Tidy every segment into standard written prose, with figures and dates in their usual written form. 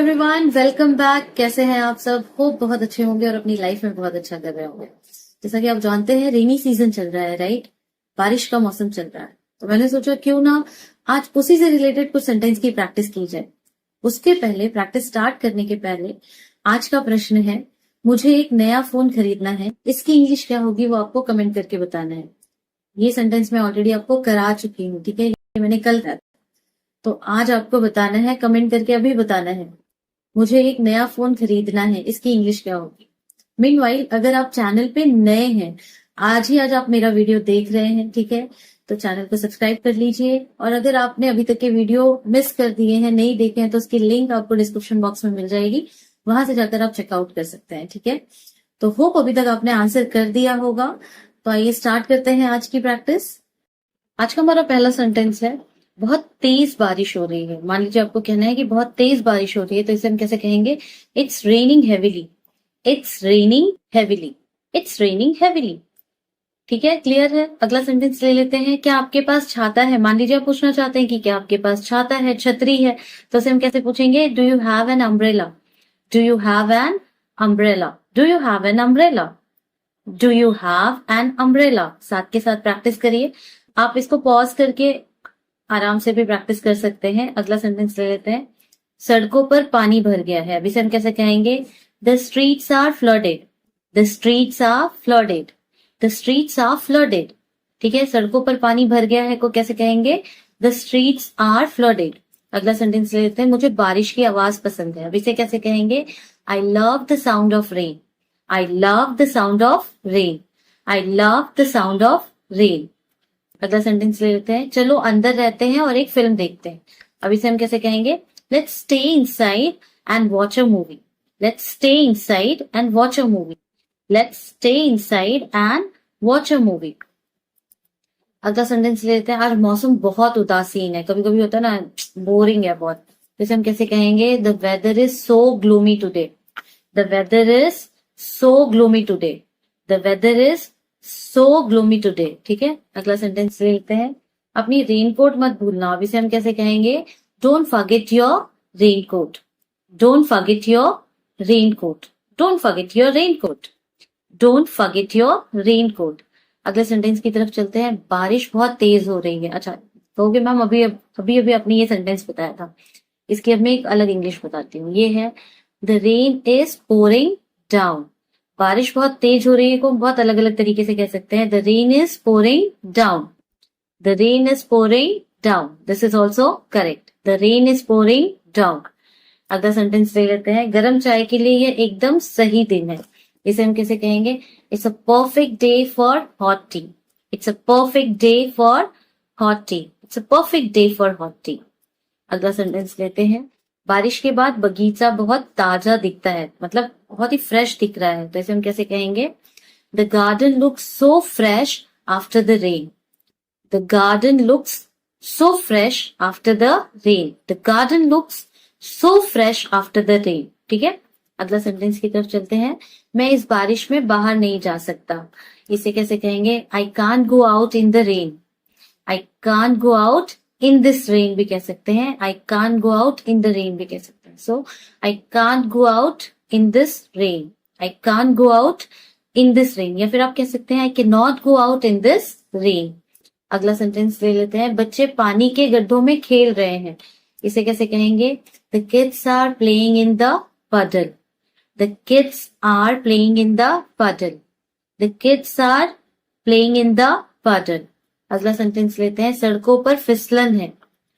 Everyone, welcome back. कैसे हैं आप सब? होप बहुत अच्छे होंगे और अपनी लाइफ में बहुत अच्छा कर रहे होंगे। जैसा कि आप जानते हैं, रेनी सीजन चल रहा है, राइट? बारिश का मौसम चल रहा है, तो मैंने सोचा क्यों ना आज उसी से रिलेटेड कुछ सेंटेंस की प्रैक्टिस की जाए। उसके पहले, प्रैक्टिस स्टार्ट करने के पहले, आज का प्रश्न है, मुझे एक नया फोन खरीदना है, इसकी इंग्लिश क्या होगी वो आपको कमेंट करके बताना है। ये सेंटेंस मैं ऑलरेडी आपको करा चुकी हूँ, ठीक है? ये मैंने कल करा, तो आज आपको बताना है, कमेंट करके अभी बताना है, मुझे एक नया फोन खरीदना है, इसकी इंग्लिश क्या होगी। मीनवाइल, अगर आप चैनल पे नए हैं, आज आप मेरा वीडियो देख रहे हैं, ठीक है, तो चैनल को सब्सक्राइब कर लीजिए। और अगर आपने अभी तक के वीडियो मिस कर दिए हैं, नहीं देखे हैं, तो उसकी लिंक आपको डिस्क्रिप्शन बॉक्स में मिल जाएगी, वहां से जाकर आप चेकआउट कर सकते हैं, ठीक है। तो होप अभी तक आपने आंसर कर दिया होगा। तो आइए स्टार्ट करते हैं आज की प्रैक्टिस। आज का हमारा पहला सेंटेंस है, बहुत तेज बारिश हो रही है। मान लीजिए आपको कहना है कि बहुत तेज बारिश हो रही है, तो इसे हम कैसे कहेंगे? It's raining heavily. It's raining heavily. It's raining heavily. ठीक है, क्लियर है? अगला सेंटेंस ले लेते हैं। क्या आपके पास छाता है? मान लीजिए आप पूछना चाहते हैं कि क्या आपके पास छाता है, छतरी है, तो इसे हम कैसे पूछेंगे? Do you have an umbrella? Do you have an umbrella? Do you have an umbrella? Do you have an umbrella? साथ के साथ प्रैक्टिस करिए। आप इसको पॉज करके आराम से भी प्रैक्टिस कर सकते हैं। अगला सेंटेंस ले लेते हैं। सड़कों पर पानी भर गया है, अभी से हम कैसे कहेंगे? The streets are flooded. The streets are flooded. The streets are flooded. ठीक है, सड़कों पर पानी भर गया है को कैसे कहेंगे? The streets are flooded. अगला सेंटेंस ले लेते हैं। मुझे बारिश की आवाज पसंद है, अभी से कैसे कहेंगे? I love the sound of rain. I love the sound of rain. I love the sound of rain. अगला सेंटेंस ले लेते हैं। चलो अंदर रहते हैं और एक फिल्म देखते हैं, अभी से हम कैसे कहेंगे? Let's stay inside and watch a movie. Let's stay inside and watch a movie. Let's stay inside and watch a movie. अगला सेंटेंस ले लेते हैं। आज मौसम बहुत उदासीन है, कभी कभी होता है ना, बोरिंग है बहुत, जैसे हम कैसे कहेंगे? The weather is so gloomy today. The weather is so gloomy today. The weather is so gloomy today. ठीक है, अगला सेंटेंस लेते हैं। अपनी रेनकोट मत भूलना, अभी से हम कैसे कहेंगे? Don't forget your raincoat. Don't forget your raincoat. Don't forget your raincoat. Don't forget your raincoat. अगले सेंटेंस की तरफ चलते हैं। बारिश बहुत तेज हो रही है। अच्छा, कहोगे मैम अभी अभी अपनी ये सेंटेंस बताया था, इसकी अब मैं एक अलग इंग्लिश बताती हूँ। ये है, the rain is pouring down. बारिश बहुत तेज हो रही है को बहुत अलग अलग तरीके से कह सकते हैं। The rain is pouring down. The rain is pouring down. This is also correct. The rain is pouring down. अगला सेंटेंस ले लेते हैं। गर्म चाय के लिए यह एकदम सही दिन है, इसे हम कैसे कहेंगे? It's a perfect day for hot T. It's a perfect day for hot T. It's a perfect day for hot T. अगला सेंटेंस लेते हैं। बारिश के बाद बगीचा बहुत ताजा दिखता है, मतलब बहुत ही फ्रेश दिख रहा है, तो इसे हम कैसे कहेंगे? The garden looks so fresh after the rain. The garden looks so fresh after the rain. The garden looks so fresh after the rain. ठीक है, अगला सेंटेंस की तरफ चलते हैं। मैं इस बारिश में बाहर नहीं जा सकता, इसे कैसे कहेंगे? I can't go out in the rain. I can't go out in this rain भी कह सकते हैं। I can't go out in the rain भी कह सकते हैं। So I can't go out in this rain. I can't go out in this rain, या फिर आप कह सकते हैं I can not go out in this rain. अगला सेंटेंस ले लेते हैं। बच्चे पानी के गड्ढों में खेल रहे हैं, इसे कैसे कहेंगे? The kids are playing in the puddle. The kids are playing in the puddle. The kids are playing in the puddle. अगला सेंटेंस लेते हैं। सड़कों पर फिसलन है,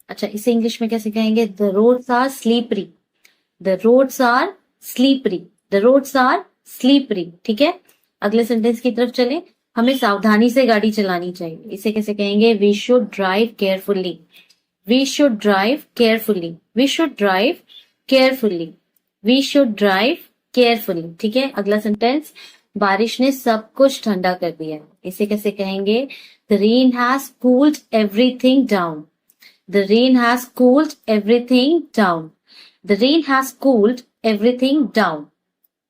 अच्छा इसे इंग्लिश में कैसे कहेंगे? The roads are slippery. The roads are slippery. The roads are slippery. ठीक है, अगले सेंटेंस की तरफ चलें। हमें सावधानी से गाड़ी चलानी चाहिए, इसे कैसे कहेंगे? We should drive carefully. We should drive carefully. We should drive carefully. We should drive carefully. ठीक है, अगला सेंटेंस। बारिश ने सब कुछ ठंडा कर दिया, इसे कैसे कहेंगे? The rain has cooled everything down. The rain has cooled everything down. The rain has cooled everything down.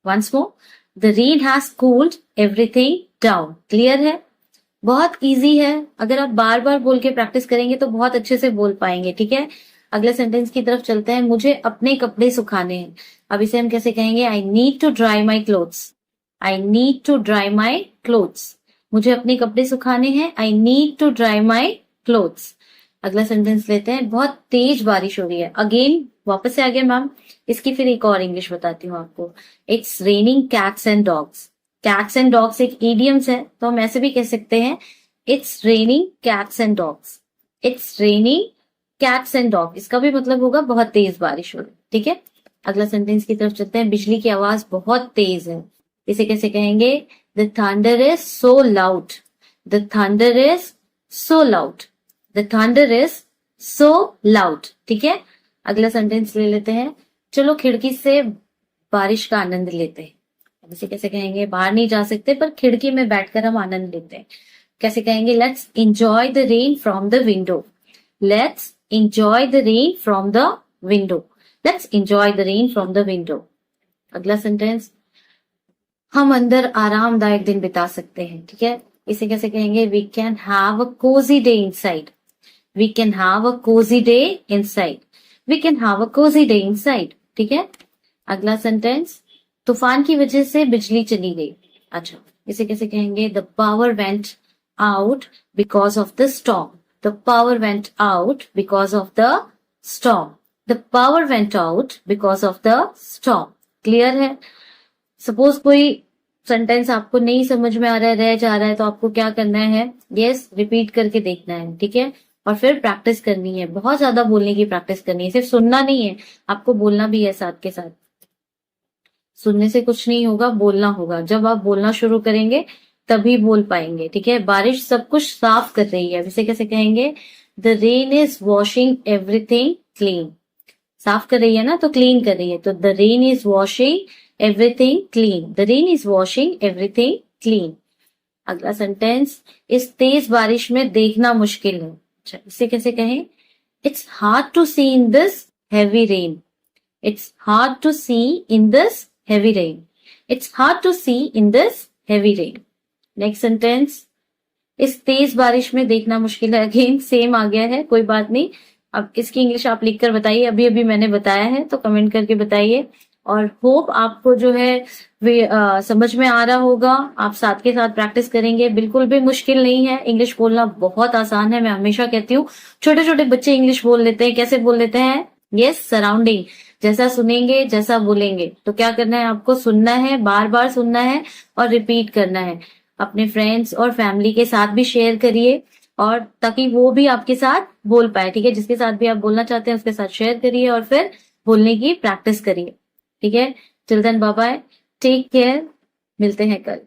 Once more, the rain has cooled everything down. Clear है? बहुत इजी है, अगर आप बार बार बोल के प्रैक्टिस करेंगे तो बहुत अच्छे से बोल पाएंगे। ठीक है, अगले सेंटेंस की तरफ चलते हैं, मुझे अपने कपड़े सुखाने हैं। अब इसे हम कैसे कहेंगे, I need to dry my clothes. I need to dry my clothes. मुझे अपने कपड़े सुखाने हैं, I need to dry my clothes. अगला सेंटेंस लेते हैं, बहुत तेज बारिश हो रही है। अगेन वापस से आ गया मैम, इसकी फिर एक और इंग्लिश बताती हूँ आपको। It's raining cats and dogs. Cats and dogs एक इडियम्स है, तो हम ऐसे भी कह सकते हैं, it's raining cats and dogs. It's raining cats and dog, इसका भी मतलब होगा बहुत तेज बारिश हो रही। ठीक है, अगला सेंटेंस की तरफ चलते हैं, बिजली की आवाज बहुत तेज है। इसे कैसे कहेंगे, the thunder is so loud. The thunder is so loud. The thunder is so loud. ठीक है, अगला सेंटेंस ले लेते हैं, चलो खिड़की से बारिश का आनंद लेते हैं। अब इसे कैसे कहेंगे, बाहर नहीं जा सकते पर खिड़की में बैठकर हम आनंद लेते हैं। कैसे कहेंगे, let's enjoy the rain from the window. Let's enjoy the rain from the window. Let's enjoy the rain from the window. अगला सेंटेंस, हम अंदर आरामदायक दिन बिता सकते हैं। ठीक है, इसे कैसे कहेंगे, we can have a cosy day inside. We can have a cosy day inside. We can have a cosy day inside. ठीक है, अगला सेंटेंस, तूफान की वजह से बिजली चली गई। अच्छा, इसे कैसे कहेंगे, the power went out because of the storm. The power went out because of the storm. The power went out because of the storm. Clear है। सपोज कोई सेंटेंस आपको नहीं समझ में आ रहा है, रह जा रहा है, तो आपको क्या करना है, यस रिपीट करके देखना है। ठीक है, और फिर प्रैक्टिस करनी है, बहुत ज्यादा बोलने की प्रैक्टिस करनी है, सिर्फ सुनना नहीं है, आपको बोलना भी है साथ के साथ। सुनने से कुछ नहीं होगा, बोलना होगा। जब आप बोलना शुरू करेंगे तभी बोल पाएंगे। ठीक है, बारिश सब कुछ साफ कर रही है। इसे कैसे कहेंगे, the rain is washing everything clean. साफ कर रही है ना, तो क्लीन कर रही है, तो the rain is washing everything clean. The rain is washing everything clean. अगला सेंटेंस, इस तेज बारिश में देखना मुश्किल है। अच्छा, इसे कैसे कहें, it's hard to see in this heavy rain. It's hard to see in this heavy rain. It's hard to see in this heavy rain. Next sentence, इस तेज बारिश में देखना मुश्किल है। अगेन सेम आ गया है, कोई बात नहीं। अब इसकी इंग्लिश आप लिखकर बताइए, अभी अभी मैंने बताया है, तो कमेंट करके बताइए। और होप आपको जो है वे समझ में आ रहा होगा। आप साथ के साथ प्रैक्टिस करेंगे, बिल्कुल भी मुश्किल नहीं है। इंग्लिश बोलना बहुत आसान है। मैं हमेशा कहती हूँ, छोटे छोटे बच्चे इंग्लिश बोल लेते हैं। कैसे बोल लेते हैं, यस सराउंडिंग, जैसा सुनेंगे जैसा बोलेंगे। तो क्या करना है, आपको सुनना है, बार बार सुनना है और रिपीट करना है। अपने फ्रेंड्स और फैमिली के साथ भी शेयर करिए, और ताकि वो भी आपके साथ बोल पाए। ठीक है, जिसके साथ भी आप बोलना चाहते हैं उसके साथ शेयर करिए और फिर बोलने की प्रैक्टिस करिए। ठीक है, till then bye bye, take care, मिलते हैं कल।